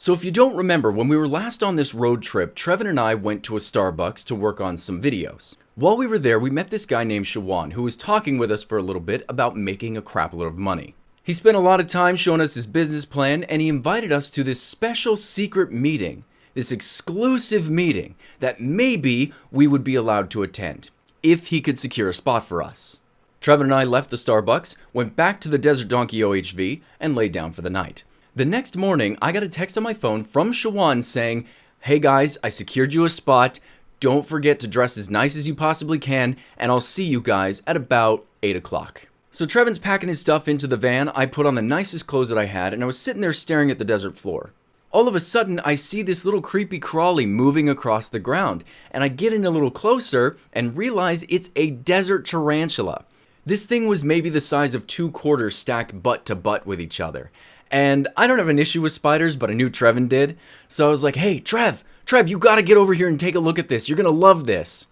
So if you don't remember, when we were last on this road trip, Trevin and I went to a Starbucks to work on some videos. While we were there, we met this guy named Shawan, who was talking with us for a little bit about making a crapload of money. He spent a lot of time showing us his business plan, and he invited us to this special secret meeting, this exclusive meeting that maybe we would be allowed to attend, if he could secure a spot for us. Trevin and I left the Starbucks, went back to the Desert Donkey OHV, and laid down for the night. The next morning, I got a text on my phone from Shawan saying, "Hey guys, I secured you a spot. Don't forget to dress as nice as you possibly can, and I'll see you guys at about 8 o'clock. So Trevin's packing his stuff into the van. I put on the nicest clothes that I had, and I was sitting there staring at the desert floor. All of a sudden, I see this little creepy crawly moving across the ground, and I get in a little closer and realize it's a desert tarantula. This thing was maybe the size of 2 quarters stacked butt to butt with each other. And I don't have an issue with spiders, but I knew Trevin did. So I was like, "Hey, Trev, you gotta get over here and take a look at this. You're gonna love this."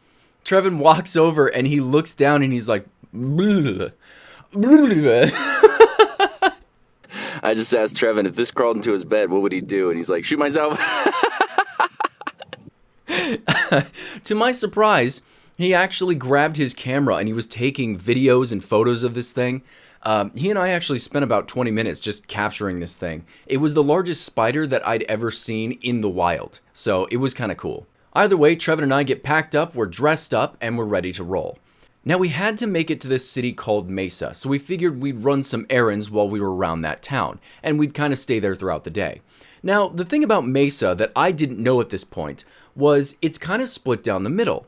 Trevin walks over and he looks down and he's like, "Bleh. Bleh." I just asked Trevin, if this crawled into his bed, what would he do? And he's like, "Shoot myself." To my surprise, he actually grabbed his camera and he was taking videos and photos of this thing. He and I actually spent about 20 minutes just capturing this thing. It was the largest spider that I'd ever seen in the wild, so it was kind of cool. Either way, Trevin and I get packed up, we're dressed up, and we're ready to roll. Now, we had to make it to this city called Mesa, so we figured we'd run some errands while we were around that town, and we'd kind of stay there throughout the day. Now, the thing about Mesa that I didn't know at this point was it's kind of split down the middle.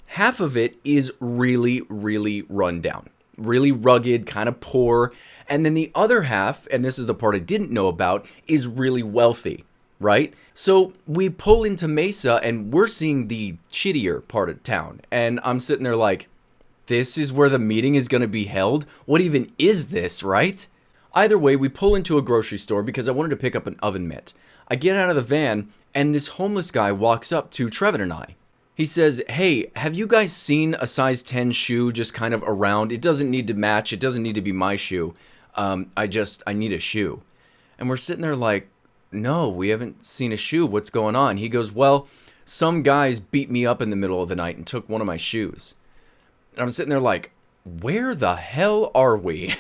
Half of it is really, really run down. Really rugged, kind of poor, and then the other half, and this is the part I didn't know about, is really wealthy, right? So we pull into Mesa and we're seeing the shittier part of town, and I'm sitting there like, this is where the meeting is going to be held? What even is this, right? Either way, we pull into a grocery store because I wanted to pick up an oven mitt. I get out of the van and this homeless guy walks up to Trevin and I. He says, "Hey, have you guys seen a size 10 shoe just kind of around? It doesn't need to match. It doesn't need to be my shoe. I need a shoe." And we're sitting there like, "No, we haven't seen a shoe. What's going on?" He goes, "Well, some guys beat me up in the middle of the night and took one of my shoes." And I'm sitting there like, where the hell are we?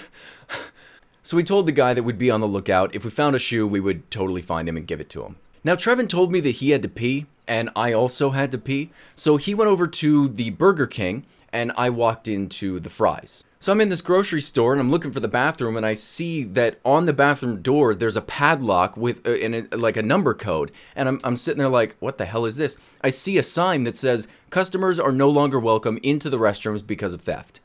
So we told the guy that we'd be on the lookout. If we found a shoe, we would totally find him and give it to him. Now, Trevin told me that he had to pee, and I also had to pee. So he went over to the Burger King, and I walked into the Fry's. So I'm in this grocery store, and I'm looking for the bathroom, and I see that on the bathroom door, there's a padlock with like a number code. And I'm sitting there like, what the hell is this? I see a sign that says, "Customers are no longer welcome into the restrooms because of theft."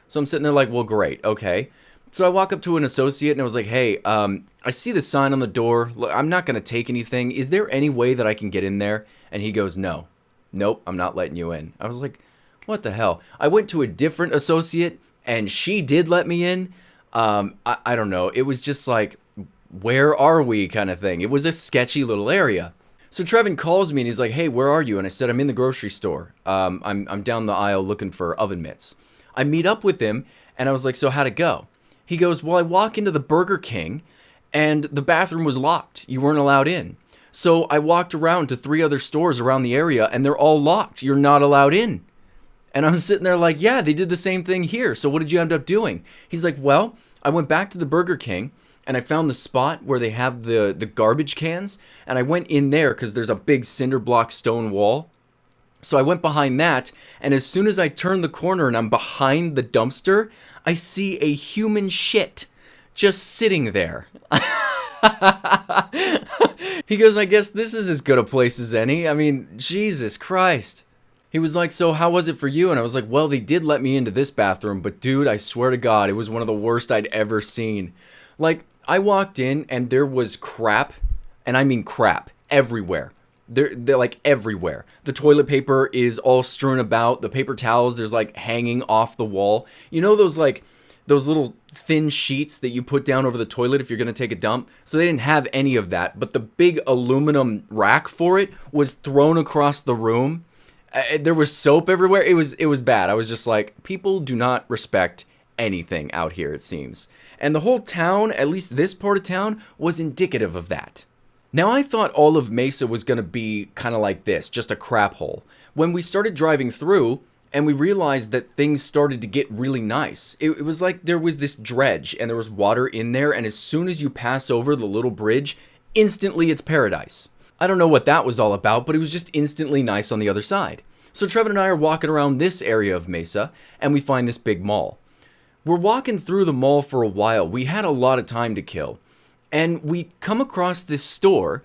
So I'm sitting there like, well, great, okay. So I walk up to an associate and I was like, "Hey, I see the sign on the door. Look, I'm not going to take anything. Is there any way that I can get in there?" And he goes, "No. Nope, I'm not letting you in." I was like, what the hell? I went to a different associate and she did let me in. I don't know. It was just like, where are we kind of thing. It was a sketchy little area. So Trevin calls me and he's like, "Hey, where are you?" And I said, "I'm in the grocery store. I'm down the aisle looking for oven mitts." I meet up with him and I was like, "So how'd it go?" He goes, "Well, I walk into the Burger King and the bathroom was locked. You weren't allowed in. So I walked around to 3 other stores around the area and they're all locked. You're not allowed in." And I'm sitting there like, yeah, they did the same thing here. So what did you end up doing? He's like, "Well, I went back to the Burger King and I found the spot where they have the garbage cans. And I went in there because there's a big cinder block stone wall. So I went behind that, and as soon as I turn the corner and I'm behind the dumpster, I see a human shit just sitting there." He goes, "I guess this is as good a place as any. I mean, Jesus Christ." He was like, "So how was it for you?" And I was like, "Well, they did let me into this bathroom, but dude, I swear to God, it was one of the worst I'd ever seen. Like, I walked in and there was crap, and I mean crap, everywhere. They're like everywhere. The toilet paper is all strewn about. The paper towels, there's like hanging off the wall. You know those little thin sheets that you put down over the toilet if you're going to take a dump? So they didn't have any of that, but the big aluminum rack for it was thrown across the room. There was soap everywhere. It was bad. I was just like, people do not respect anything out here, it seems. And the whole town, at least this part of town, was indicative of that. Now, I thought all of Mesa was going to be kind of like this, just a crap hole. When we started driving through, and we realized that things started to get really nice. It was like there was this dredge, and there was water in there, and as soon as you pass over the little bridge, instantly it's paradise. I don't know what that was all about, but it was just instantly nice on the other side. So Trevin and I are walking around this area of Mesa, and we find this big mall. We're walking through the mall for a while. We had a lot of time to kill. And we come across this store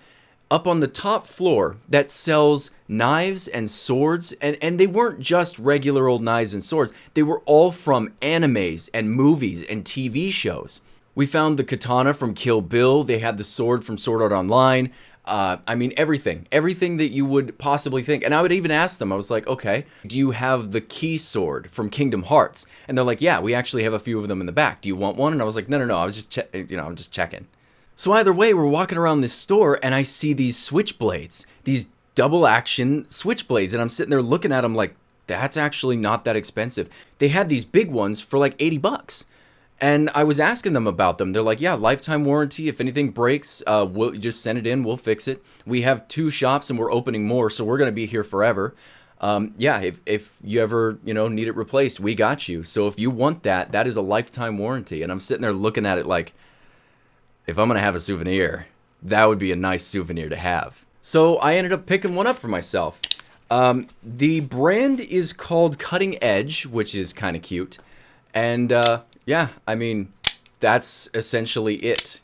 up on the top floor that sells knives and swords. And they weren't just regular old knives and swords. They were all from animes and movies and TV shows. We found the katana from Kill Bill. They had the sword from Sword Art Online. I mean, everything that you would possibly think. And I would even ask them, I was like, okay, do you have the key sword from Kingdom Hearts? And they're like, yeah, we actually have a few of them in the back. Do you want one? And I was like, no, I was just, I'm just checking. So either way, we're walking around this store and I see these switchblades, these double action switchblades. And I'm sitting there looking at them like, that's actually not that expensive. They had these big ones for like $80. And I was asking them about them. They're like, yeah, lifetime warranty. If anything breaks, we'll just send it in. We'll fix it. We have 2 shops and we're opening more, so we're going to be here forever. Yeah, if you ever, need it replaced, we got you. So if you want that, that is a lifetime warranty. And I'm sitting there looking at it like, if I'm going to have a souvenir, that would be a nice souvenir to have. So I ended up picking one up for myself. The brand is called Cutting Edge, which is kind of cute. And, yeah, I mean, that's essentially it,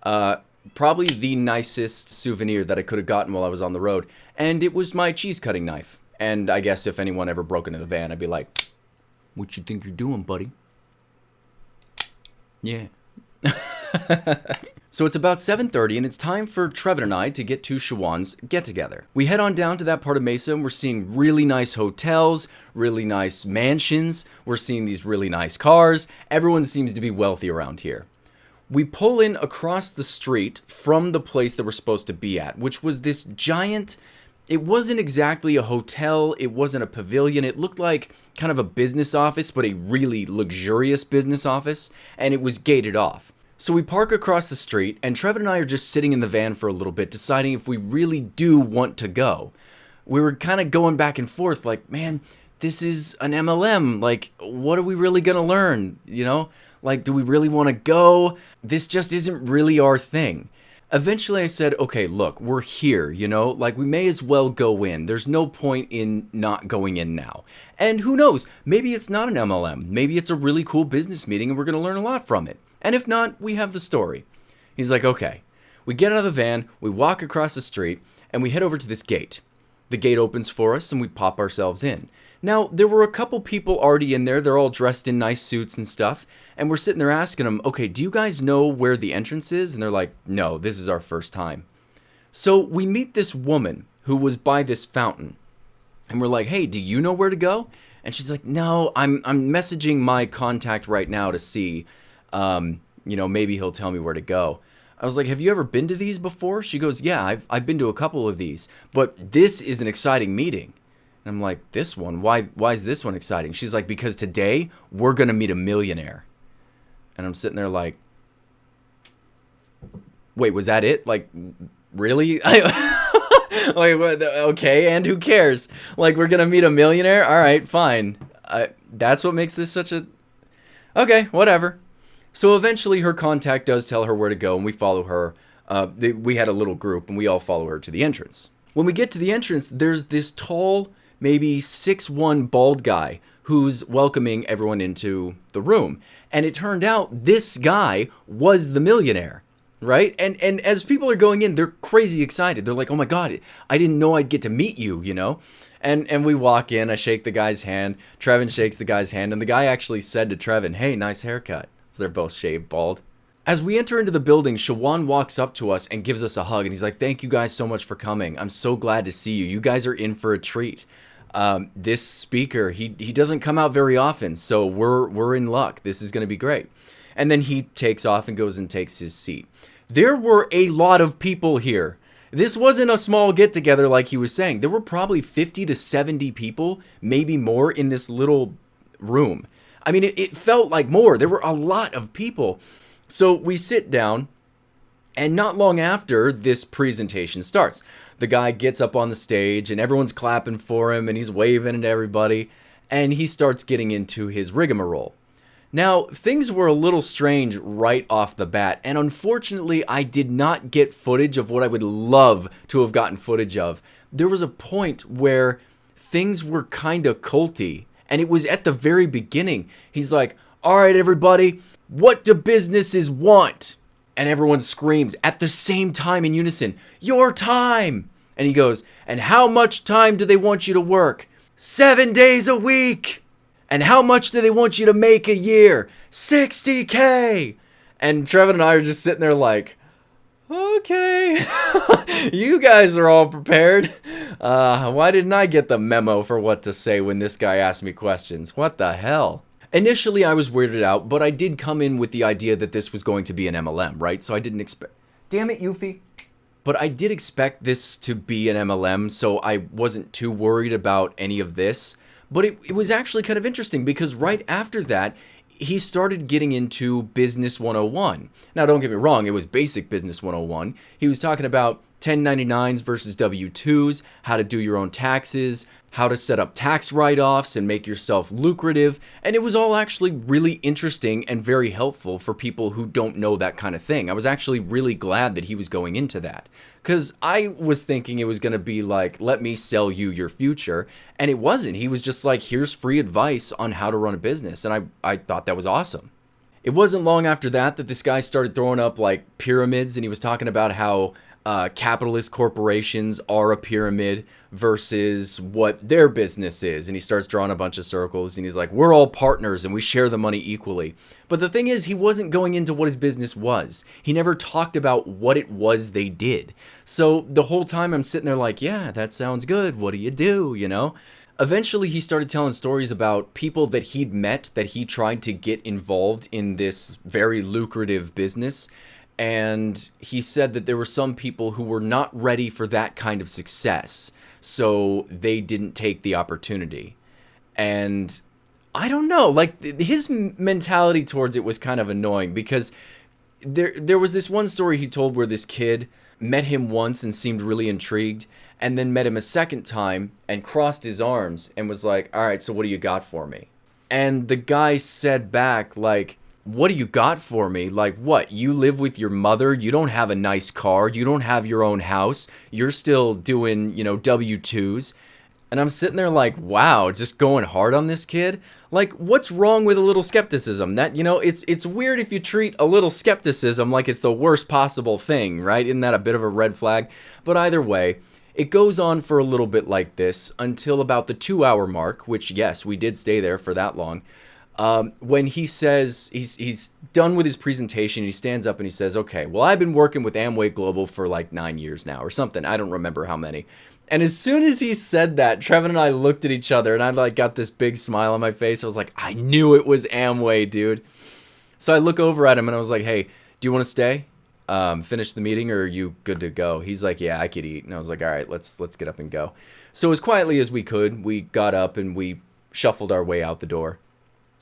Probably the nicest souvenir that I could have gotten while I was on the road. And it was my cheese cutting knife. And I guess if anyone ever broke into the van, I'd be like, what you think you're doing, buddy? Yeah. So it's about 7:30 and it's time for Trevin and I to get to Shawan's get-together. We head on down to that part of Mesa and we're seeing really nice hotels, really nice mansions. We're seeing these really nice cars. Everyone seems to be wealthy around here. We pull in across the street from the place that we're supposed to be at, which was this giant... It wasn't exactly a hotel. It wasn't a pavilion. It looked like kind of a business office, but a really luxurious business office, and it was gated off. So we park across the street, and Trevin and I are just sitting in the van for a little bit, deciding if we really do want to go. We were kind of going back and forth, like, man, this is an MLM. Like, what are we really going to learn? Like, do we really want to go? This just isn't really our thing. Eventually I said, okay, look, we're here, like we may as well go in. There's no point in not going in now. And who knows, maybe it's not an MLM. Maybe it's a really cool business meeting and we're going to learn a lot from it. And if not, we have the story. He's like, okay. We get out of the van, we walk across the street, and we head over to this gate. The gate opens for us and we pop ourselves in. Now, there were a couple people already in there. They're all dressed in nice suits and stuff. And we're sitting there asking them, okay, do you guys know where the entrance is? And they're like, no, this is our first time. So we meet this woman who was by this fountain. And we're like, hey, do you know where to go? And she's like, no, I'm messaging my contact right now to see, maybe he'll tell me where to go. I was like, have you ever been to these before? She goes, yeah, I've been to a couple of these. But this is an exciting meeting. And I'm like, this one? Why is this one exciting? She's like, because today we're going to meet a millionaire. And I'm sitting there like, wait, was that it? Like, really? Like, okay, and who cares? Like, we're going to meet a millionaire? All right, fine. That's what makes this such a... Okay, whatever. So eventually her contact does tell her where to go, and we follow her. We had a little group, and we all follow her to the entrance. When we get to the entrance, there's this tall... maybe 6'1" bald guy who's welcoming everyone into the room. And it turned out this guy was the millionaire, right? And as people are going in, they're crazy excited. They're like, oh my God, I didn't know I'd get to meet you, And we walk in, I shake the guy's hand, Trevin shakes the guy's hand, and the guy actually said to Trevin, hey, nice haircut. So they're both shaved bald. As we enter into the building, Shawan walks up to us and gives us a hug. And he's like, thank you guys so much for coming. I'm so glad to see you. You guys are in for a treat. This speaker, he doesn't come out very often, so we're in luck. This is going to be great. And then he takes off and goes and takes his seat. There were a lot of people here. This wasn't a small get-together like he was saying. There were probably 50 to 70 people, maybe more, in this little room. I mean, it felt like more. There were a lot of people. So we sit down, And not long after, this presentation starts. The guy gets up on the stage and everyone's clapping for him and he's waving at everybody. And he starts getting into his rigmarole. Now, things were a little strange right off the bat, and unfortunately, I did not get footage of what I would love to have gotten footage of. There was a point where things were kind of culty, and it was at the very beginning. He's like, all right, everybody, what do businesses want? And everyone screams at the same time in unison, your time! And he goes, and how much time do they want you to work? 7 days a week! And how much do they want you to make a year? $60K! And Trevin and I are just sitting there like, okay, you guys are all prepared. Why didn't I get the memo for what to say when this guy asked me questions? What the hell? Initially, I was weirded out, but I did come in with the idea that this was going to be an MLM, right? So I didn't expect... Damn it, Yuffie. But I did expect this to be an MLM, so I wasn't too worried about any of this. But it was actually kind of interesting because right after that, he started getting into Business 101. Now, don't get me wrong, it was basic Business 101. He was talking about 1099s versus W-2s, how to do your own taxes, how to set up tax write-offs and make yourself lucrative. And it was all actually really interesting and very helpful for people who don't know that kind of thing. I was actually really glad that he was going into that. Because I was thinking it was going to be like, let me sell you your future. And it wasn't. He was just like, here's free advice on how to run a business. And I thought that was awesome. It wasn't long after that this guy started throwing up like pyramids. And he was talking about how capitalist corporations are a pyramid versus what their business is. And he starts drawing a bunch of circles and he's like, we're all partners and we share the money equally. But the thing is, he wasn't going into what his business was. He never talked about what it was they did. So the whole time I'm sitting there like, yeah, that sounds good. What do you do? You know? Eventually, he started telling stories about people that he'd met that he tried to get involved in this very lucrative business. And he said that there were some people who were not ready for that kind of success, so they didn't take the opportunity. And I don't know, like his mentality towards it was kind of annoying because there was this one story he told where this kid met him once and seemed really intrigued, and then met him a second time and crossed his arms and was like, all right, so what do you got for me? And the guy said back, like, what do you got for me? Like, what? You live with your mother? You don't have a nice car? You don't have your own house? You're still doing, W-2s? And I'm sitting there like, wow, just going hard on this kid? Like, what's wrong with a little skepticism? That, it's weird if you treat a little skepticism like it's the worst possible thing, right? Isn't that a bit of a red flag? But either way, it goes on for a little bit like this until about the 2-hour mark, which, yes, we did stay there for that long. When he says he's done with his presentation, he stands up and he says, okay, well, I've been working with Amway Global for like 9 years now or something. I don't remember how many. And as soon as he said that, Trevin and I looked at each other and I like got this big smile on my face. I was like, I knew it was Amway, dude. So I look over at him and I was like, hey, do you want to stay? Finish the meeting, or are you good to go? He's like, yeah, I could eat. And I was like, all right, let's get up and go. So as quietly as we could, we got up and we shuffled our way out the door.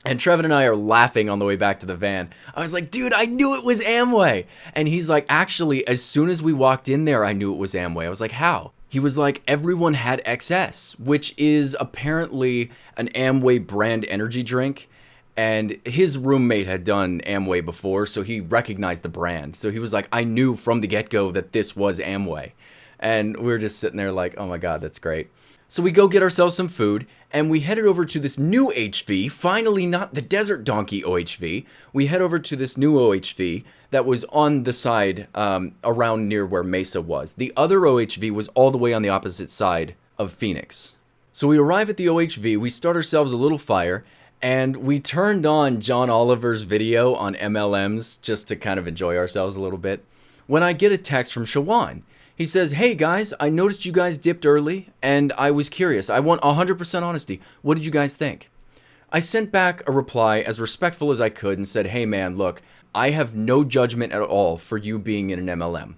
And Trevin and I are laughing on the way back to the van. I was like, dude, I knew it was Amway. And he's like, actually, as soon as we walked in there, I knew it was Amway. I was like, how? He was like, everyone had XS, which is apparently an Amway brand energy drink. And his roommate had done Amway before, so he recognized the brand. So he was like, I knew from the get-go that this was Amway. And we were just sitting there like, oh my God, that's great. So we go get ourselves some food, and we headed over to this new HV, finally not the Desert Donkey OHV. We head over to this new OHV that was on the side around near where Mesa was. The other OHV was all the way on the opposite side of Phoenix. So we arrive at the OHV, we start ourselves a little fire, and we turned on John Oliver's video on MLMs just to kind of enjoy ourselves a little bit. When I get a text from Shawan, he says, hey guys, I noticed you guys dipped early and I was curious. I want 100% honesty. What did you guys think? I sent back a reply as respectful as I could and said, hey man, look, I have no judgment at all for you being in an MLM.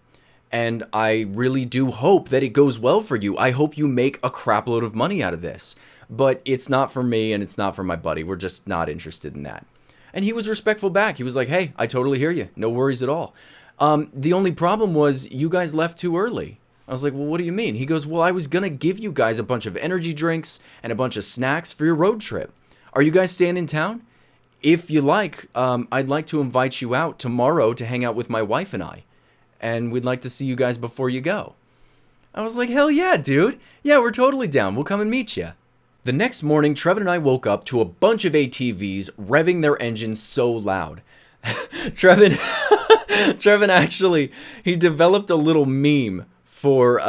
And I really do hope that it goes well for you. I hope you make a crap load of money out of this. But it's not for me and it's not for my buddy. We're just not interested in that. And he was respectful back. He was like, hey, I totally hear you. No worries at all. The only problem was you guys left too early. I was like, well, what do you mean? He goes, well, I was going to give you guys a bunch of energy drinks and a bunch of snacks for your road trip. Are you guys staying in town? If you like, I'd like to invite you out tomorrow to hang out with my wife and I. And we'd like to see you guys before you go. I was like, hell yeah, dude. Yeah, we're totally down. We'll come and meet you. The next morning, Trevin and I woke up to a bunch of ATVs revving their engines so loud. Trevin actually, he developed a little meme for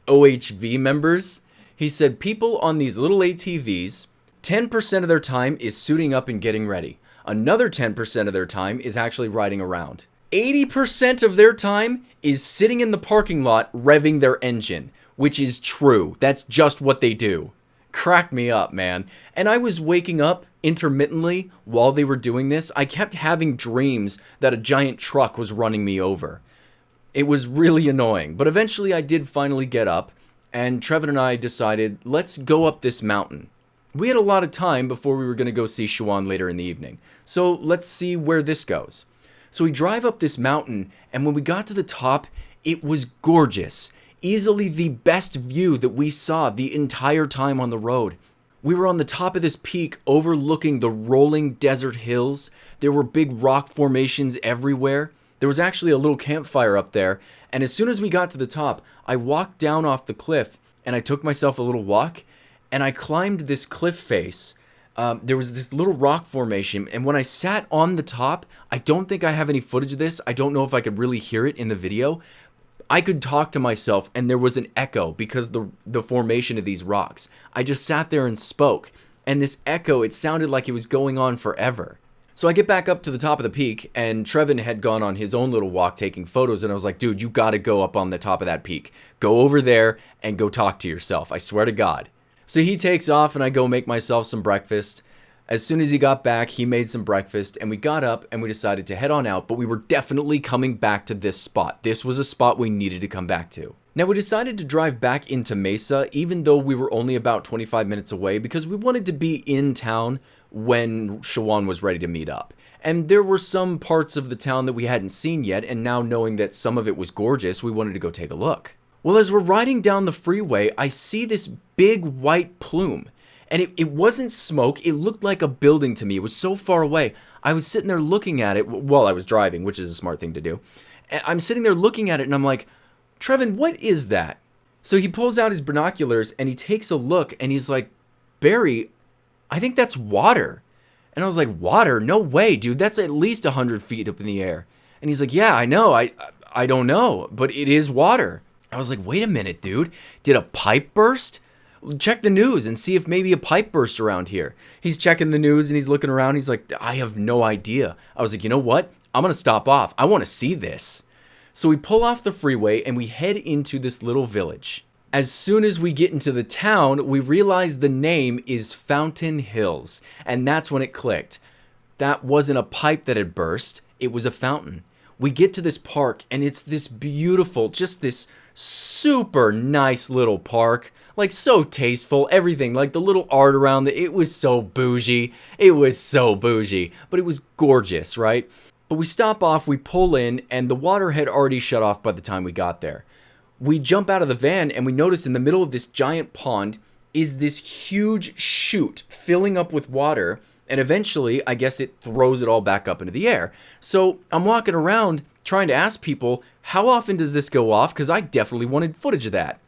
OHV members. He said people on these little ATVs, 10% of their time is suiting up and getting ready. Another 10% of their time is actually riding around. 80% of their time is sitting in the parking lot revving their engine, which is true. That's just what they do. Crack me up, man. And I was waking up intermittently while they were doing this. I kept having dreams that a giant truck was running me over. It was really annoying, but eventually I did finally get up, and Trevin and I decided, let's go up this mountain. We had a lot of time before we were going to go see Siobhan later in the evening, so let's see where this goes. So we drive up this mountain, and when we got to the top, it was gorgeous. Easily the best view that we saw the entire time on the road. We were on the top of this peak overlooking the rolling desert hills. There were big rock formations everywhere. There was actually a little campfire up there, and as soon as we got to the top, I walked down off the cliff, and I took myself a little walk, and I climbed this cliff face. There was this little rock formation, and when I sat on the top, I don't think I have any footage of this. I don't know if I could really hear it in the video. I could talk to myself, and there was an echo because the formation of these rocks. I just sat there and spoke, and this echo, it sounded like it was going on forever. So I get back up to the top of the peak, and Trevin had gone on his own little walk taking photos, and I was like, dude, you gotta go up on the top of that peak. Go over there and go talk to yourself. I swear to God. So he takes off, and I go make myself some breakfast. As soon as he got back, he made some breakfast, and we got up, and we decided to head on out, but we were definitely coming back to this spot. This was a spot we needed to come back to. Now, we decided to drive back into Mesa, even though we were only about 25 minutes away, because we wanted to be in town when Siobhan was ready to meet up. And there were some parts of the town that we hadn't seen yet, and now knowing that some of it was gorgeous, we wanted to go take a look. Well, as we're riding down the freeway, I see this big white plume. And it wasn't smoke, it looked like a building to me. It was so far away. I was sitting there looking at it while I was driving, which is a smart thing to do. And I'm sitting there looking at it, and I'm like, Trevin, what is that? So he pulls out his binoculars, and he takes a look, and he's like, Barry, I think that's water. And I was like, water? No way, dude. That's at least 100 feet up in the air. And he's like, yeah, I know. I don't know, but it is water. I was like, wait a minute, dude. Did a pipe burst? Check the news and see if maybe a pipe burst around here. He's checking the news and he's looking around. He's like, I have no idea. I was like, you know what? I'm going to stop off. I want to see this. So we pull off the freeway and we head into this little village. As soon as we get into the town, we realize the name is Fountain Hills. And that's when it clicked. That wasn't a pipe that had burst. It was a fountain. We get to this park and it's this beautiful, just this super nice little park. Like, so tasteful, everything, like the little art around it was so bougie. It was so bougie, but it was gorgeous, right? But we stop off, we pull in, and the water had already shut off by the time we got there. We jump out of the van, and we notice in the middle of this giant pond is this huge chute filling up with water, and eventually, I guess it throws it all back up into the air. So I'm walking around trying to ask people, how often does this go off? Because I definitely wanted footage of that.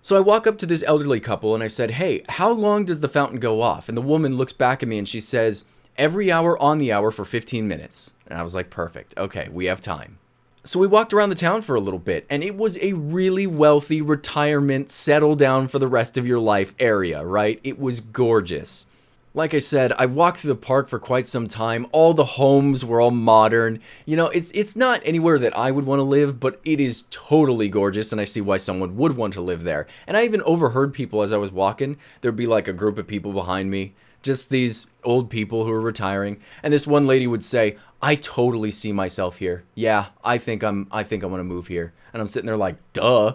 So I walk up to this elderly couple and I said, hey, how long does the fountain go off? And the woman looks back at me and she says, every hour on the hour for 15 minutes. And I was like, perfect. Okay, we have time. So we walked around the town for a little bit, and it was a really wealthy retirement, settle down for the rest of your life area, right? It was gorgeous. Like I said, I walked through the park for quite some time. All the homes were all modern. You know, it's not anywhere that I would want to live, but it is totally gorgeous, and I see why someone would want to live there. And I even overheard people as I was walking. There'd be like a group of people behind me, just these old people who are retiring. And this one lady would say, I totally see myself here. Yeah, I think I'm gonna move here. And I'm sitting there like, duh.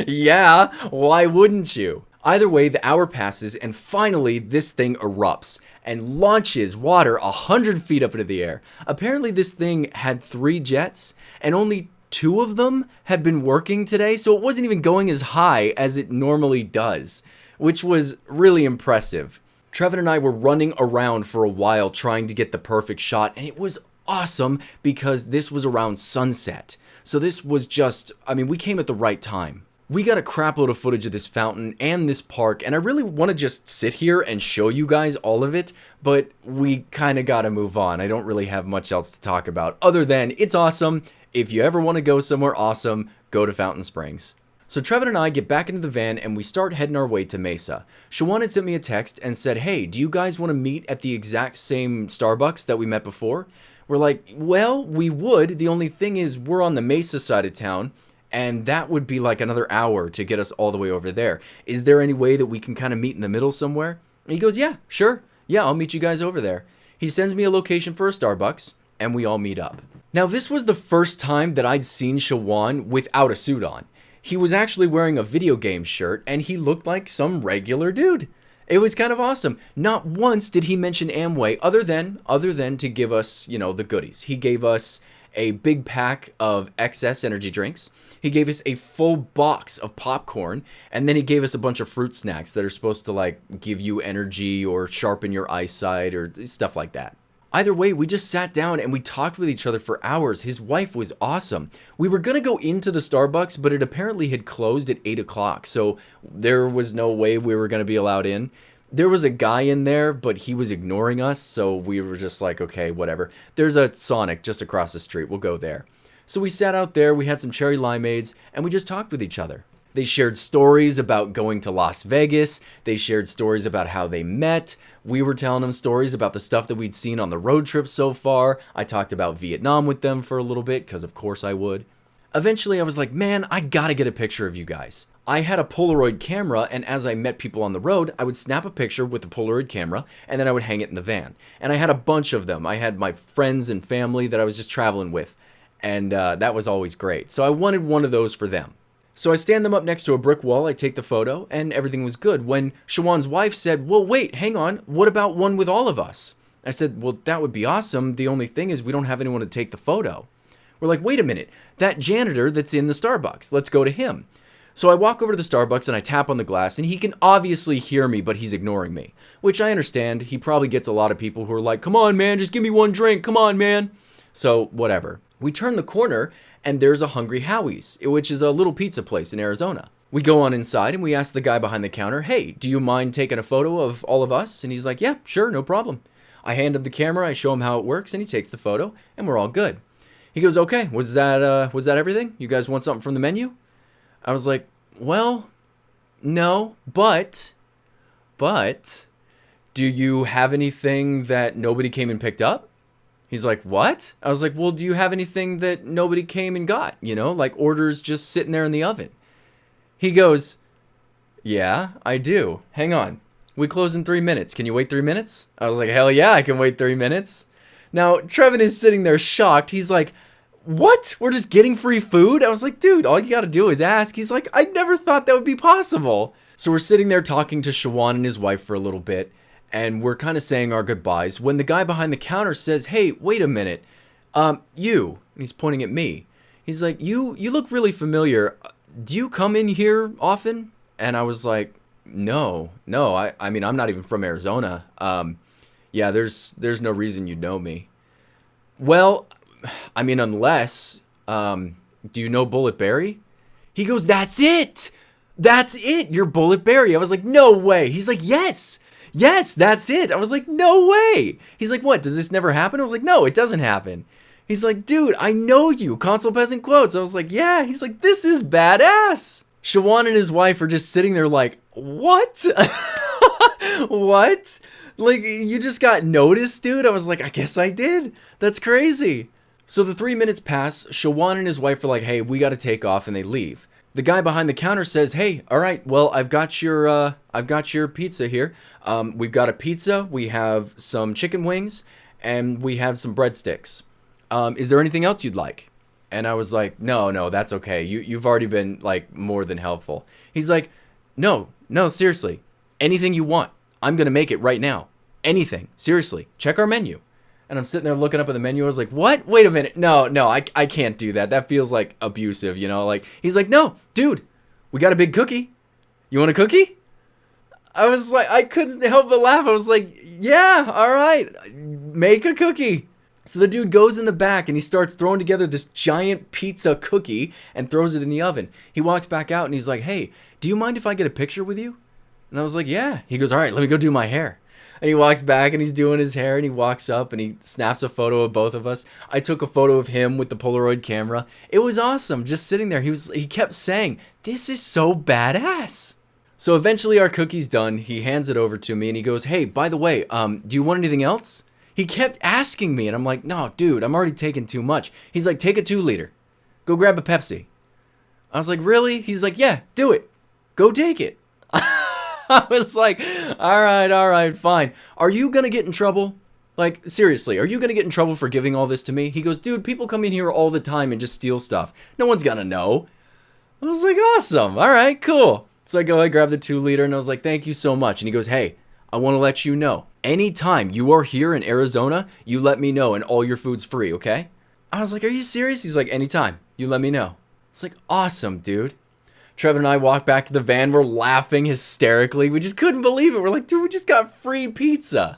Yeah, why wouldn't you? Either way, the hour passes, and finally, this thing erupts and launches water 100 feet up into the air. Apparently, this thing had 3 jets, and only 2 of them had been working today, so it wasn't even going as high as it normally does, which was really impressive. Trevin and I were running around for a while trying to get the perfect shot, and it was awesome because this was around sunset. So this was just, we came at the right time. We got a crap load of footage of this fountain and this park, and I really want to just sit here and show you guys all of it, but we kind of got to move on. I don't really have much else to talk about other than it's awesome. If you ever want to go somewhere awesome, go to Fountain Springs. So Trevin and I get back into the van and we start heading our way to Mesa. Shawan had sent me a text and said, hey, do you guys want to meet at the exact same Starbucks that we met before? We're like, well, we would. The only thing is we're on the Mesa side of town, and that would be like another hour to get us all the way over there. Is there any way that we can kind of meet in the middle somewhere? And he goes, yeah, sure. Yeah, I'll meet you guys over there. He sends me a location for a Starbucks, and we all meet up. Now, this was the first time that I'd seen Shawan without a suit on. He was actually wearing a video game shirt, and he looked like some regular dude. It was kind of awesome. Not once did he mention Amway, other than to give us, the goodies. He gave us a big pack of XS energy drinks. He gave us a full box of popcorn, and then he gave us a bunch of fruit snacks that are supposed to give you energy or sharpen your eyesight or stuff like that. Either way, we just sat down and we talked with each other for hours. His wife was awesome. We were going to go into the Starbucks, but it apparently had closed at 8 o'clock, so there was no way we were going to be allowed in. There was a guy in there, but he was ignoring us, so we were just like, okay, whatever. There's a Sonic just across the street. We'll go there. So we sat out there, we had some cherry limeades, and we just talked with each other. They shared stories about going to Las Vegas. They shared stories about how they met. We were telling them stories about the stuff that we'd seen on the road trip so far. I talked about Vietnam with them for a little bit, because of course I would. Eventually I was like, man, I gotta get a picture of you guys. I had a Polaroid camera, and as I met people on the road, I would snap a picture with the Polaroid camera, and then I would hang it in the van. And I had a bunch of them. I had my friends and family that I was just traveling with, and that was always great. So I wanted one of those for them. So I stand them up next to a brick wall, I take the photo, and everything was good. When Shawan's wife said, well, wait, hang on, what about one with all of us? I said, well, that would be awesome. The only thing is we don't have anyone to take the photo. We're like, wait a minute, that janitor that's in the Starbucks, let's go to him. So I walk over to the Starbucks and I tap on the glass, and he can obviously hear me, but he's ignoring me, which I understand. He probably gets a lot of people who are like, come on, man, just give me one drink. Come on, man. So whatever. We turn the corner and there's a Hungry Howie's, which is a little pizza place in Arizona. We go on inside and we ask the guy behind the counter, hey, do you mind taking a photo of all of us? And he's like, yeah, sure, no problem. I hand him the camera, I show him how it works, and he takes the photo, and we're all good. He goes, okay, was that everything? You guys want something from the menu? I was like, well, no, but, do you have anything that nobody came and picked up? He's like, what? I was like, well, do you have anything that nobody came and got? Like orders just sitting there in the oven. He goes, yeah, I do. Hang on. We close in 3 minutes. Can you wait 3 minutes? I was like, hell yeah, I can wait 3 minutes. Now, Trevin is sitting there shocked. He's like, what? We're just getting free food? I was like, dude, all you got to do is ask. He's like, I never thought that would be possible. So we're sitting there talking to Shawan and his wife for a little bit, and we're kind of saying our goodbyes when the guy behind the counter says, hey, wait a minute. You, and he's pointing at me. He's like, you look really familiar. Do you come in here often? And I was like, no, I mean, I'm not even from Arizona. Yeah, there's no reason you'd know me. Well, I mean, unless, do you know BulletBarry? He goes, that's it. You're BulletBarry. I was like, no way. He's like, yes, that's it. I was like, no way. He's like, what? Does this never happen? I was like, no, it doesn't happen. He's like, dude, I know you. Console Peasant Quotes. I was like, yeah. He's like, this is badass. Shawan and his wife are just sitting there like, what? What? Like, you just got noticed, dude? I was like, I guess I did. That's crazy. So the 3 minutes pass. Shawan and his wife are like, hey, we got to take off, and they leave. The guy behind the counter says, hey, all right, well, I've got your pizza here. We've got a pizza, we have some chicken wings, and we have some breadsticks. Is there anything else you'd like? And I was like, no, that's okay. You've already been, like, more than helpful. He's like, No, no, seriously. Anything you want. I'm going to make it right now. Anything. Seriously. Check our menu. And I'm sitting there looking up at the menu. I was like, what? Wait a minute. No, I can't do that. That feels like abusive, you know? Like, he's like, no, dude, we got a big cookie. You want a cookie? I was like, I couldn't help but laugh. I was like, yeah, all right. Make a cookie. So the dude goes in the back and he starts throwing together this giant pizza cookie and throws it in the oven. He walks back out and he's like, hey, do you mind if I get a picture with you? And I was like, yeah. He goes, all right, let me go do my hair. And he walks back and he's doing his hair and he walks up and he snaps a photo of both of us. I took a photo of him with the Polaroid camera. It was awesome. Just sitting there. He kept saying, this is so badass. So eventually our cookie's done. He hands it over to me and he goes, hey, by the way, do you want anything else? He kept asking me and I'm like, no, dude, I'm already taking too much. He's like, take a 2-liter. Go grab a Pepsi. I was like, really? He's like, yeah, do it. Go take it. I was like, all right, fine. Are you going to get in trouble? Like, seriously, are you going to get in trouble for giving all this to me? He goes, dude, people come in here all the time and just steal stuff. No one's going to know. I was like, awesome. All right, cool. So I grabbed the 2-liter and I was like, thank you so much. And he goes, hey, I want to let you know, anytime you are here in Arizona, you let me know and all your food's free, okay? I was like, are you serious? He's like, anytime, you let me know. It's like, awesome, dude. Trevor and I walked back to the van. We're laughing hysterically. We just couldn't believe it. We're like, dude, we just got free pizza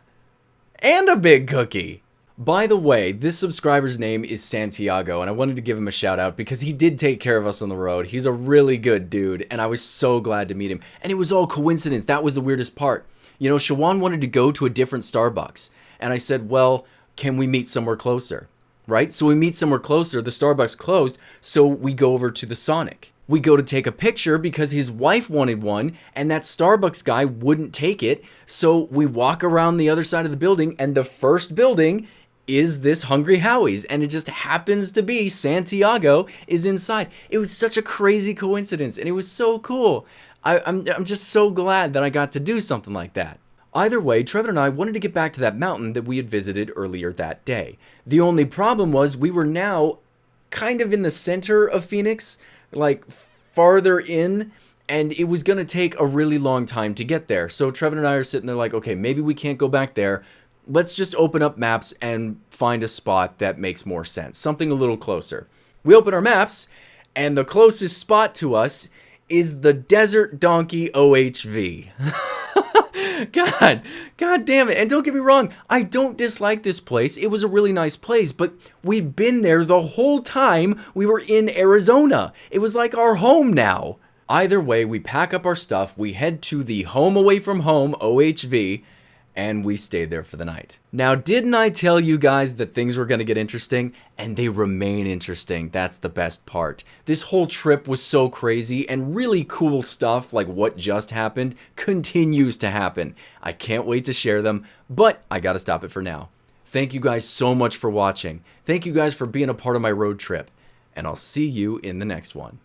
and a big cookie. By the way, this subscriber's name is Santiago, and I wanted to give him a shout out because he did take care of us on the road. He's a really good dude, and I was so glad to meet him. And it was all coincidence. That was the weirdest part. You know, Shawan wanted to go to a different Starbucks, and I said, well, can we meet somewhere closer? Right? So we meet somewhere closer. The Starbucks closed, so we go over to the Sonic. We go to take a picture because his wife wanted one, and that Starbucks guy wouldn't take it. So we walk around the other side of the building, and the first building is this Hungry Howie's, and it just happens to be Santiago is inside. It was such a crazy coincidence, and it was so cool. I'm just so glad that I got to do something like that. Either way, Trevor and I wanted to get back to that mountain that we had visited earlier that day. The only problem was we were now kind of in the center of Phoenix, like farther in, and it was going to take a really long time to get there. So Trevor and I are sitting there like, okay, maybe we can't go back there. Let's just open up maps and find a spot that makes more sense, something a little closer. We open our maps, and the closest spot to us is the Desert Donkey OHV. God damn it. And don't get me wrong, I don't dislike this place. It was a really nice place, but we'd been there the whole time we were in Arizona. It was like our home now. Either way, we pack up our stuff, we head to the Home Away From Home OHV, and we stayed there for the night. Now, didn't I tell you guys that things were going to get interesting? And they remain interesting. That's the best part. This whole trip was so crazy, and really cool stuff like what just happened continues to happen. I can't wait to share them, but I gotta stop it for now. Thank you guys so much for watching. Thank you guys for being a part of my road trip, and I'll see you in the next one.